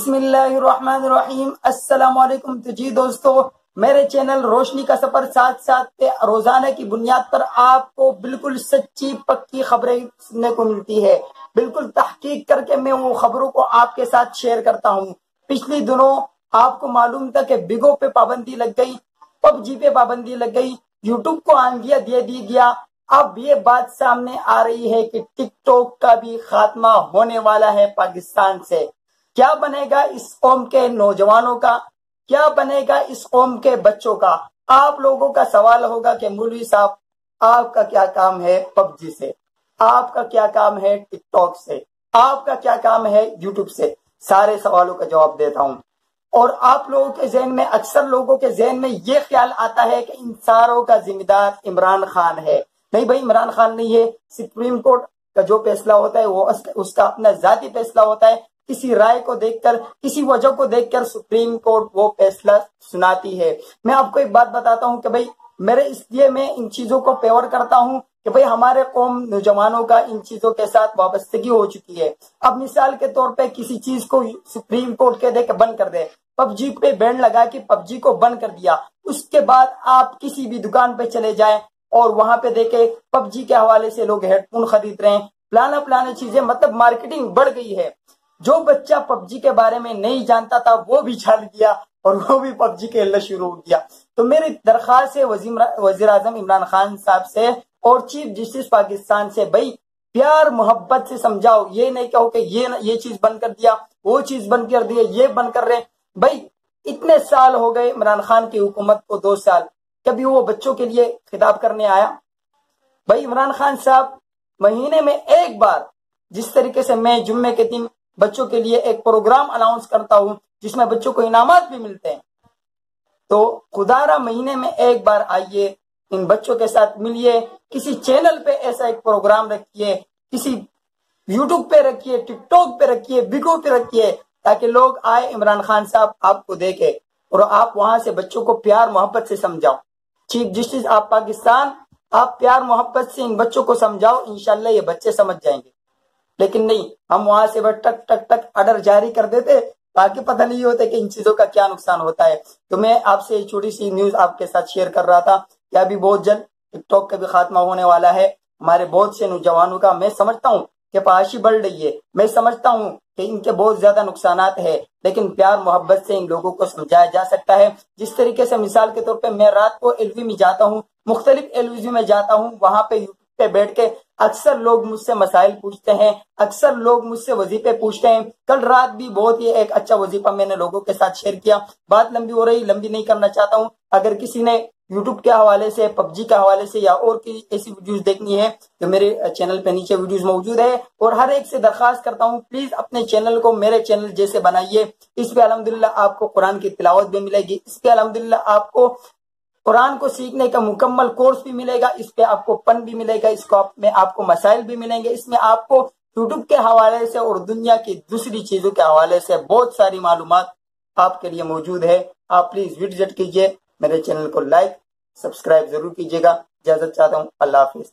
بسم اللہ الرحمن الرحیم۔ السلام علیکم۔ تو جی دوستو، میرے چینل روشنی کا سفر ساتھ ساتھ روزانہ کی بنیاد پر آپ کو بالکل سچی پکی خبریں سننے کو ملتی ہے۔ بالکل تحقیق کر کے میں وہ خبروں کو آپ کے ساتھ شیئر کرتا ہوں۔ پچھلی دنوں آپ کو معلوم تھا کہ بگو پہ پابندی لگ گئی، پب جی پہ پابندی لگ گئی، یوٹیوب کو آنگیا دے دی گیا۔ اب یہ بات سامنے آ رہی ہے کہ ٹک ٹاک کا بھی خاتمہ ہونے والا ہے پاکستان سے۔ کیا بنے گا اس قوم کے نوجوانوں کا، کیا بنے گا اس قوم کے بچوں کا؟ آپ لوگوں کا سوال ہوگا کہ مولوی صاحب، آپ کا کیا کام ہے پب جی سے، آپ کا کیا کام ہے ٹک ٹاک سے، آپ کا کیا کام ہے یوٹیوب سے؟ سارے سوالوں کا جواب دیتا ہوں۔ اور آپ لوگوں کے ذہن میں، اکثر لوگوں کے ذہن میں یہ خیال آتا ہے کہ ان ساروں کا ذمہ دار عمران خان ہے۔ نہیں بھائی، عمران خان نہیں ہے۔ سپریم کورٹ کا جو فیصلہ ہوتا ہے وہ اس کا اپنا ذاتی فیصلہ ہوتا ہے۔ کسی رائے کو دیکھ کر، کسی وجہ کو دیکھ کر سپریم کورٹ وہ فیصلہ سناتی ہے۔ میں آپ کو ایک بات بتاتا ہوں کہ بھائی میرے اس لیے میں ان چیزوں کو فیور کرتا ہوں کہ بھئی ہمارے قوم نوجوانوں کا ان چیزوں کے ساتھ وابستگی ہو چکی ہے۔ اب مثال کے طور پہ کسی چیز کو سپریم کورٹ کہہ دے کہ بند کر دے، پب جی پہ بین لگا کے پب جی کو بند کر دیا، اس کے بعد آپ کسی بھی دکان پہ چلے جائیں اور وہاں پہ دیکھیں پب جی کے حوالے سے لوگ ہیڈ فون خرید رہے ہیں، پلانا چیزیں، مطلب مارکیٹنگ بڑھ گئی ہے۔ جو بچہ پب جی کے بارے میں نہیں جانتا تھا وہ بھی جان گیا اور وہ بھی پب جی کھیلنا شروع ہو گیا۔ تو میری درخواست ہے وزیر اعظم عمران خان صاحب سے اور چیف جسٹس پاکستان سے، بھائی پیار محبت سے سمجھاؤ، یہ نہیں کہو کہ یہ چیز بند کر دیا، وہ چیز بند کر دیا، یہ بند کر رہے ہیں۔ بھائی اتنے سال ہو گئے عمران خان کی حکومت کو، 2 سال، کبھی وہ بچوں کے لیے خطاب کرنے آیا؟ بھائی عمران خان صاحب مہینے میں ایک بار، جس طریقے سے میں جمعے کے دن بچوں کے لیے ایک پروگرام اناؤنس کرتا ہوں جس میں بچوں کو انعامات بھی ملتے ہیں، تو خدا را مہینے میں ایک بار آئیے، ان بچوں کے ساتھ ملیے، کسی چینل پہ ایسا ایک پروگرام رکھیے، کسی یوٹیوب پہ رکھیے، ٹک ٹاک پہ رکھیے، بگو پہ رکھیے، تاکہ لوگ آئے عمران خان صاحب آپ کو دیکھے اور آپ وہاں سے بچوں کو پیار محبت سے سمجھاؤ۔ چیف جسٹس آپ پاکستان، آپ پیار محبت سے ان بچوں کو سمجھاؤ، انشاءاللہ یہ بچے سمجھ جائیں گے۔ لیکن نہیں، ہم وہاں سے بس ٹک ٹک ٹک آرڈر جاری کر دیتے تاکہ پتہ نہیں ہوتا کہ ان چیزوں کا کیا نقصان ہوتا ہے۔ تو میں آپ سے چھوٹی سی نیوز آپ کے ساتھ شیئر کر رہا تھا کہ ابھی بہت جلد ٹک ٹاک کا بھی خاتمہ ہونے والا ہے۔ ہمارے بہت سے نوجوانوں کا، میں سمجھتا ہوں کہ فحاشی بڑھ رہی ہے، میں سمجھتا ہوں کہ ان کے بہت زیادہ نقصانات ہیں، لیکن پیار محبت سے ان لوگوں کو سمجھایا جا سکتا ہے۔ جس طریقے سے مثال کے طور پہ میں رات کو ایل وی میں جاتا ہوں، مختلف ایل وی میں جاتا ہوں، وہاں پہ یوٹیوب پہ بیٹھ کے اکثر لوگ مجھ سے مسائل پوچھتے ہیں، اکثر لوگ مجھ سے وظیفے پوچھتے ہیں۔ کل رات بھی بہت ہی ایک اچھا وظیفہ میں نے لوگوں کے ساتھ شیئر کیا۔ بات لمبی ہو رہی، لمبی نہیں کرنا چاہتا ہوں۔ اگر کسی نے یوٹیوب کے حوالے سے، پب جی کے حوالے سے یا اور کی ایسی ویڈیوز دیکھنی ہے تو میرے چینل پہ نیچے ویڈیوز موجود ہے، اور ہر ایک سے درخواست کرتا ہوں پلیز اپنے چینل کو میرے چینل جیسے بنائیے۔ اس پہ الحمدللہ آپ کو قرآن کی تلاوت بھی ملے گی، اس پہ الحمدللہ آپ کو قرآن کو سیکھنے کا مکمل کورس بھی ملے گا، اس پہ آپ کو پن بھی ملے گا، اس میں آپ کو مسائل بھی ملیں گے، اس میں آپ کو یوٹیوب کے حوالے سے اور دنیا کی دوسری چیزوں کے حوالے سے بہت ساری معلومات آپ کے لیے موجود ہے۔ آپ پلیز وزٹ کیجئے، میرے چینل کو لائک سبسکرائب ضرور کیجیے گا۔ اجازت چاہتا ہوں، اللہ حافظ۔